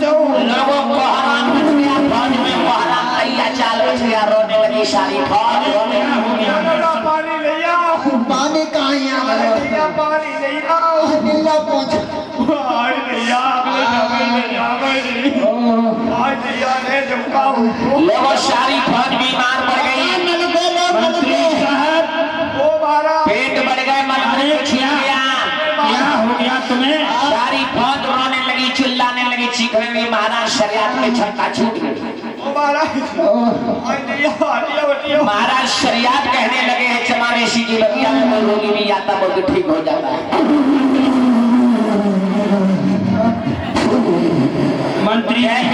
लोगों को हराम बच गया, फौज में कोहराम लैया चाल बच गया, रोने लगी सारी फौज। पानी ले आओ, पानी कहाँ यहाँ पानी ले आओ, नीला पहुँच आज नहीं अगले समय नहीं आज नहीं आने जमका लोगों सारी फौज बीमार पड़ गई। मंत्री साहब वो मारा पेट बढ़ गए, मन छिड़ गया। क्या हो गया तुम्हें? सारी फौज रोने लगी, चिल्लाने लगी, चीखने लगी। महाराज शरियात में छक्का छूट गई। वो मारा आज नहीं आने महाराज शरियात कहने लगे हैं चमारेशी की बगिया में कोई रोगी भी आता वो तो ठीक हो जाता है। मंत्री साहब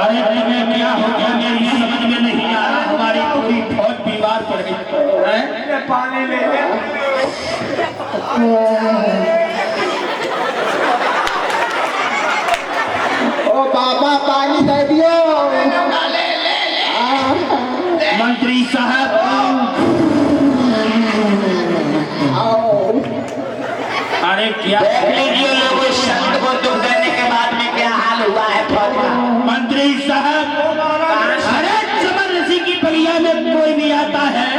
अरे तुम्हें क्या हो गया? मेरी समझ में नहीं आ रहा। हमारी पूरी फौज बीमार पड़ गई है। पानी ले ले ओ बाबा पानी दे दियो। मंत्री साहब अरे क्या देख लीजिए लोगों, इस शब्द को दुख देने के बाद में क्या हाल हुआ है फौज का। मंत्री साहब अरे चमन ऋषि की बगिया में कोई नहीं आता है,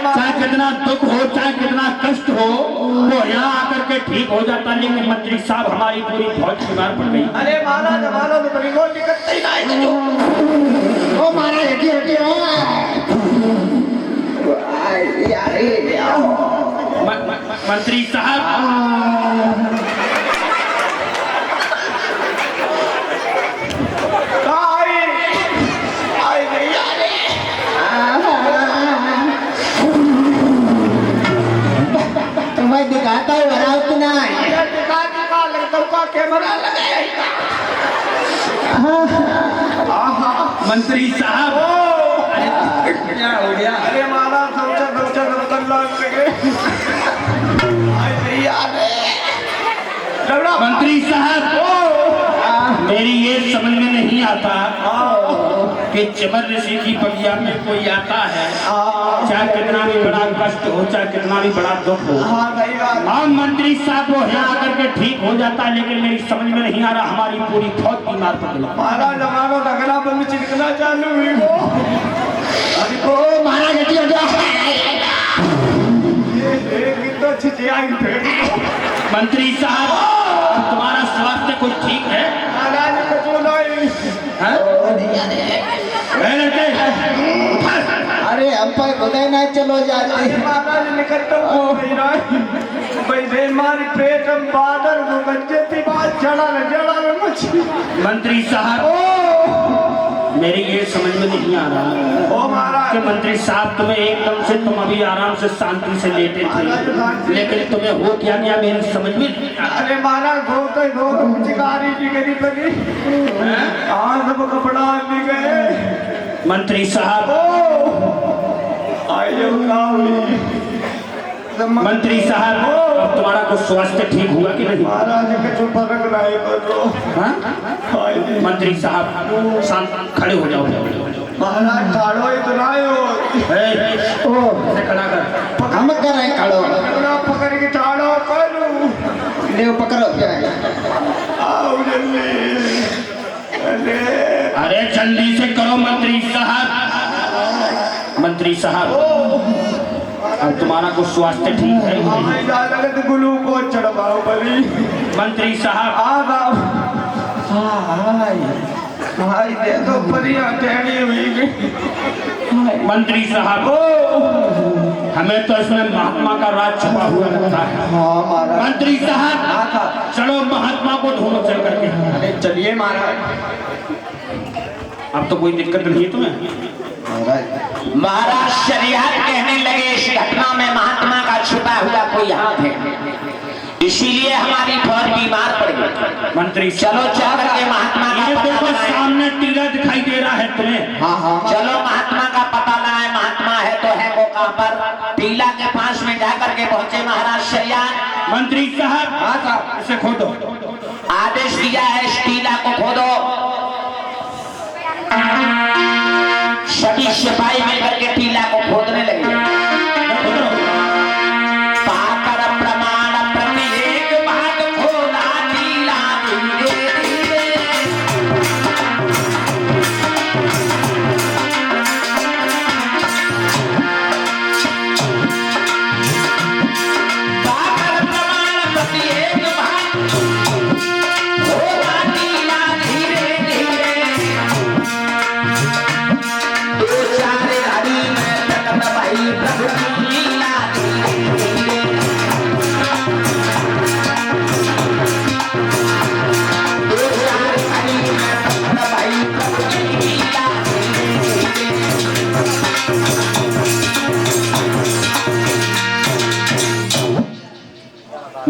चाहे कितना दुख हो, चाहे कितना कष्ट हो, वो यहाँ आकर के ठीक हो जाता। लेकिन मंत्री साहब हमारी पूरी फौज बीमार पड़ गई। अरे महाराज हमारा तो बड़ी बहुत दिक्कत नहीं ओ महाराज हटिए हटिए। मंत्री साहब तुम्हें दिखाता हूँ हराओ कि नहीं? कैमरा मंत्री साहब क्या हो गया? अरे मारा सोचा मंत्री साहब मेरी ये समझ में नहीं आता कि चमन ऋषि की बगिया में कोई आता है, चाहे कितना भी बड़ा कष्ट हो, चाहे कितना भी बड़ा दुख हो। हाँ मंत्री साहब वो यहाँ आकर के ठीक हो जाता है, लेकिन मेरी समझ में नहीं आ रहा। हमारी पूरी फौज बीमार पड़ गई। महाराज हमारा लगना बंद चिड़कना चालू हुई वो। ओ महाराज हटिए हटिए। कितना छिचियाई थे मंत्री साहब तुम्हारा स्वास्थ्य कुछ ठीक है? महाराज कुछ नहीं। अरे हम पर बताए ना चलो जाते। महाराज निकल तो मारी पेट में बादल गंजे थी बात जड़ा मछली। मंत्री साहब मेरी ये समझ में नहीं आ रहा ओ महाराज कि मंत्री साहब तुम्हें एकदम से तुम अभी आराम से शांति से लेटे थे, लेकिन तुम्हें हो क्या गया मेरी समझ में नहीं आ रहा। अरे महाराज धोते चिकारी भी गई लगी सब कपड़ा भी गए। मंत्री साहब मंत्री साहब अब तुम्हारा कुछ स्वास्थ्य ठीक हुआ कि नहीं? महाराज कुछ फर्क नहीं करो। मंत्री साहब शांत खड़े हो जाओ। महाराज ठाड़ो इतना खड़ा कर। हम कर रहे हैं काड़ो पकड़ के ठाड़ो करूं ले पकड़ो आओ जल्दी। अरे जल्दी से करो मंत्री साहब। मंत्री साहब अब तुम्हारा कुछ स्वास्थ्य ठीक है? ग्लूकोज चढ़वाओ बली। मंत्री साहब भाई देखो परिया टेढ़ी हुई। मंत्री साहब हमें तो इसमें महात्मा का राज छुपा हुआ लगता है। मंत्री साहब चलो महात्मा को ढूंढो चल करके। अरे चलिए महाराज। अब तो कोई दिक्कत नहीं है तुम्हें? महाराज शरियत कहने लगे इस घटना में महात्मा का छुपा हुआ कोई हाथ है, इसीलिए हमारी फौज बीमार पड़ गई। मंत्री चलो चल करके महात्मा का पता लगाएं। सामने टीला दिखाई दे रहा है तुम्हें? चलो महात्मा का पता लगाएं। महात्मा है तो है वो कहाँ पर? टीला के पास में जाकर के पहुंचे महाराज शरियत। मंत्री साहब इसे खोदो। आदेश दिया है इस टीला को खोदो। सभी सिपाही मिलकर के टीला को खोदने लगे। पाकर प्रमाण प्रति एक भाग खोदा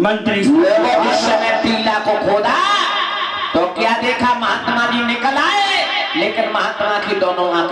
मंत्री लोगों इस समय टीला को खोदा तो क्या देखा, महात्मा जी निकल आए, लेकिन महात्मा की दोनों आंखें